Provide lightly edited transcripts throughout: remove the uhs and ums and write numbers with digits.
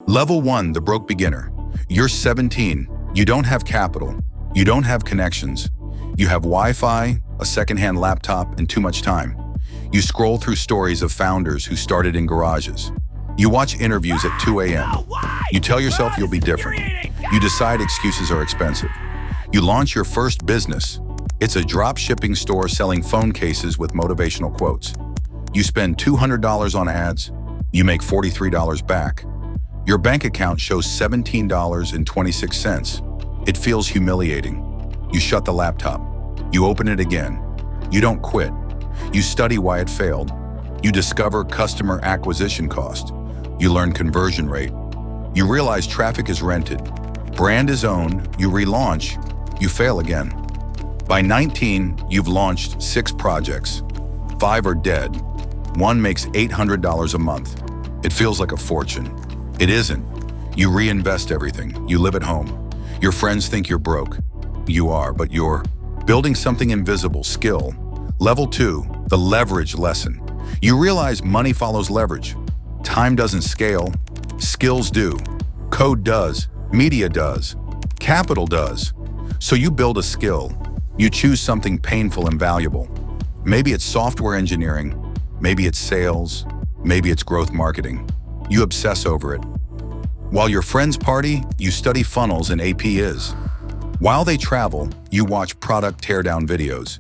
Level 1, the broke beginner. You're 17. You don't have capital. You don't have connections. You have Wi-Fi, a secondhand laptop, and too much time. You scroll through stories of founders who started in garages. You watch interviews at 2 a.m. You tell yourself you'll be different. You decide excuses are expensive. You launch your first business. It's a drop shipping store selling phone cases with motivational quotes. You spend $200 on ads. You make $43 back. Your bank account shows $17.26. It feels humiliating. You shut the laptop. You open it again. You don't quit. You study why it failed. You discover customer acquisition cost. You learn conversion rate. You realize traffic is rented. Brand is owned. You relaunch. You fail again. By 19, you've launched 6 projects. 5 are dead. 1 makes $800 a month. It feels like a fortune. It isn't. You reinvest everything. You live at home. Your friends think you're broke. You are, but you're building something invisible. Skill. Level 2, the leverage lesson. You realize money follows leverage. Time doesn't scale. Skills do. Code does. Media does. Capital does. So you build a skill. You choose something painful and valuable. Maybe it's software engineering. Maybe it's sales. Maybe it's growth marketing. You obsess over it. While your friends party, you study funnels and APIs. While they travel, you watch product teardown videos.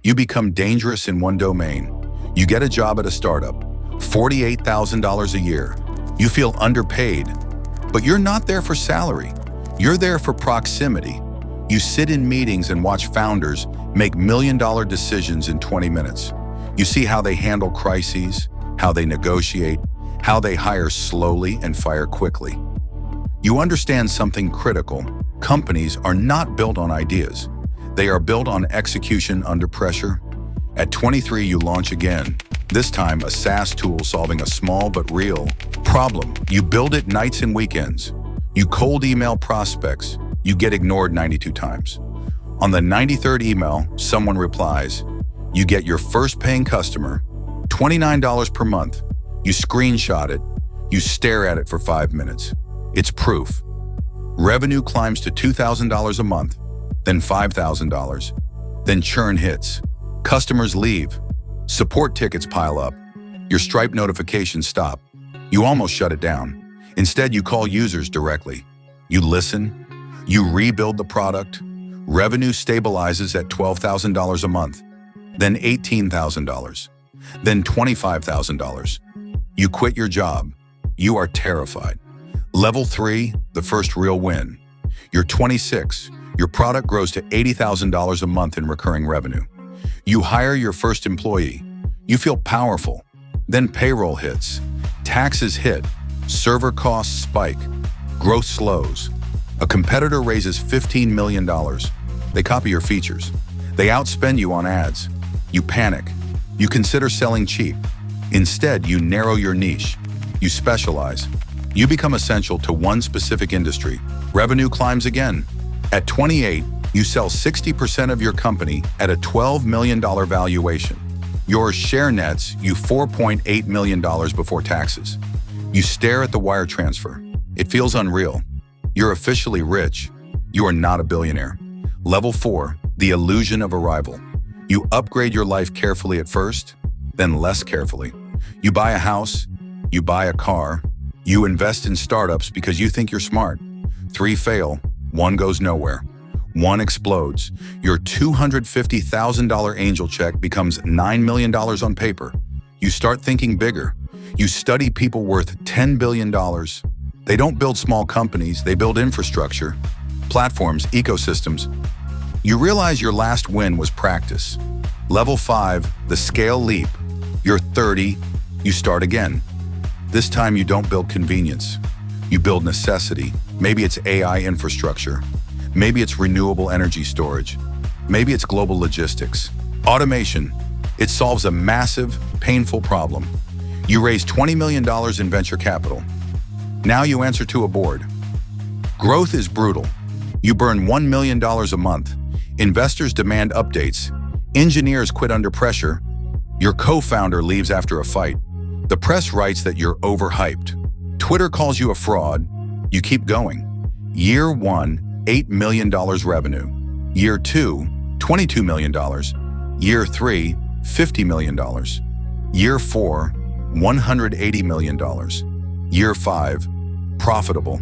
You become dangerous in one domain. You get a job at a startup, $48,000 a year. You feel underpaid, but you're not there for salary. You're there for proximity. You sit in meetings and watch founders make million-dollar decisions in 20 minutes. You see how they handle crises, how they negotiate, how they hire slowly and fire quickly. You understand something critical. Companies are not built on ideas. They are built on execution under pressure. At 23, you launch again, this time a SaaS tool solving a small but real problem. You build it nights and weekends. You cold email prospects. You get ignored 92 times. On the 93rd email, someone replies. You get your first paying customer, $29 per month. You screenshot it. You stare at it for 5 minutes. It's proof. Revenue climbs to $2,000 a month, then $5,000. Then churn hits. Customers leave. Support tickets pile up. Your Stripe notifications stop. You almost shut it down. Instead, you call users directly. You listen. You rebuild the product. Revenue stabilizes at $12,000 a month, then $18,000, then $25,000. You quit your job. You are terrified. Level 3, the first real win. You're 26. Your product grows to $80,000 a month in recurring revenue. You hire your first employee. You feel powerful. Then payroll hits. Taxes hit. Server costs spike. Growth slows. A competitor raises $15 million. They copy your features. They outspend you on ads. You panic. You consider selling cheap. Instead, you narrow your niche. You specialize. You become essential to one specific industry. Revenue climbs again. At 28, you sell 60% of your company at a $12 million valuation. Your share nets you $4.8 million before taxes. You stare at the wire transfer. It feels unreal. You're officially rich. You are not a billionaire. Level 4, the illusion of arrival. You upgrade your life carefully at first, then less carefully. You buy a house, you buy a car, you invest in startups because you think you're smart. 3 fail, 1 goes nowhere. 1 explodes. Your $250,000 angel check becomes $9 million on paper. You start thinking bigger. You study people worth $10 billion. They don't build small companies, they build infrastructure, platforms, ecosystems. You realize your last win was practice. Level 5, the scale leap. You're 30, you start again. This time you don't build convenience. You build necessity. Maybe it's AI infrastructure. Maybe it's renewable energy storage. Maybe it's global logistics. Automation. It solves a massive, painful problem. You raise $20 million in venture capital. Now you answer to a board. Growth is brutal. You burn $1 million a month. Investors demand updates. Engineers quit under pressure. Your co-founder leaves after a fight. The press writes that you're overhyped. Twitter calls you a fraud, you keep going. Year 1, $8 million revenue. Year 2, $22 million. Year 3, $50 million. Year 4, $180 million. Year 5, profitable.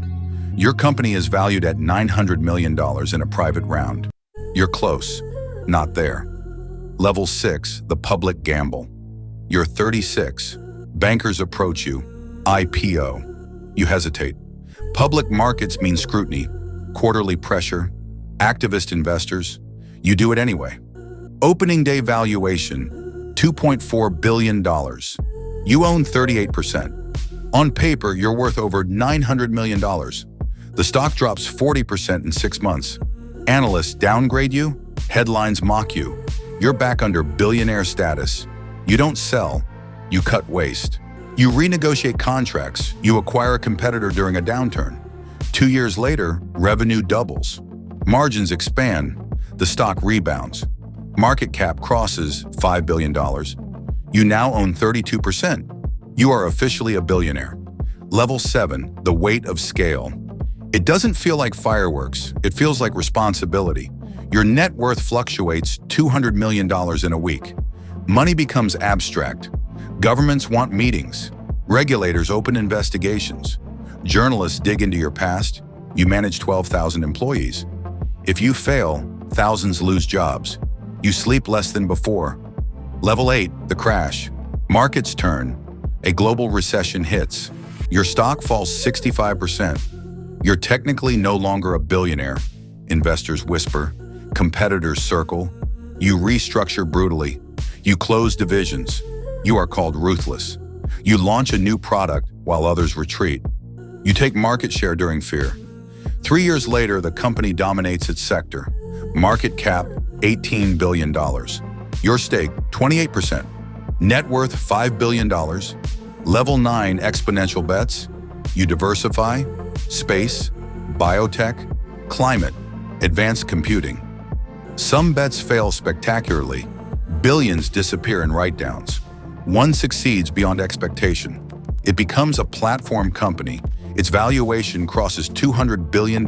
Your company is valued at $900 million in a private round. You're close, not there. Level 6, the public gamble. You're 36. Bankers approach you. IPO. You hesitate. Public markets mean scrutiny, quarterly pressure, activist investors. You do it anyway. Opening day valuation, $2.4 billion. You own 38%. On paper, you're worth over $900 million. The stock drops 40% in 6 months. Analysts downgrade you, headlines mock you. You're back under billionaire status. You don't sell, you cut waste. You renegotiate contracts, you acquire a competitor during a downturn. 2 years later, revenue doubles. Margins expand, the stock rebounds. Market cap crosses $5 billion. You now own 32%. You are officially a billionaire. Level 7, the weight of scale. It doesn't feel like fireworks, it feels like responsibility. Your net worth fluctuates $200 million in a week. Money becomes abstract. Governments want meetings. Regulators open investigations. Journalists dig into your past. You manage 12,000 employees. If you fail, thousands lose jobs. You sleep less than before. Level 8, the crash. Markets turn. A global recession hits. Your stock falls 65%. You're technically no longer a billionaire. Investors whisper. Competitors circle. You restructure brutally. You close divisions. You are called ruthless. You launch a new product while others retreat. You take market share during fear. 3 years later, the company dominates its sector. Market cap, $18 billion. Your stake, 28%. Net worth, $5 billion. Level 9 exponential bets. You diversify, space, biotech, climate, advanced computing. Some bets fail spectacularly. Billions disappear in write-downs. One succeeds beyond expectation. It becomes a platform company. Its valuation crosses $200 billion.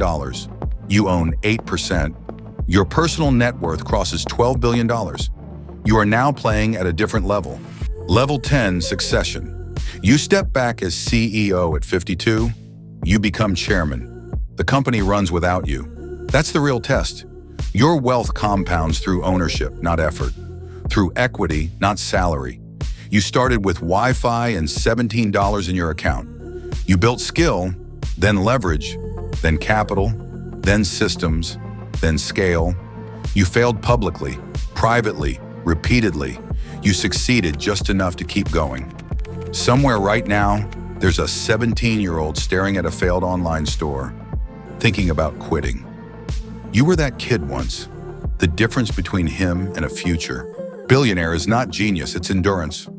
You own 8%. Your personal net worth crosses $12 billion. You are now playing at a different level. Level 10, succession. You step back as CEO at 52. You become chairman. The company runs without you. That's the real test. Your wealth compounds through ownership, not effort. Through equity, not salary. You started with Wi-Fi and $17 in your account. You built skill, then leverage, then capital, then systems, then scale. You failed publicly, privately, repeatedly. You succeeded just enough to keep going. Somewhere right now, there's a 17-year-old staring at a failed online store, thinking about quitting. You were that kid once, the difference between him and a future. Billionaire is not genius, it's endurance.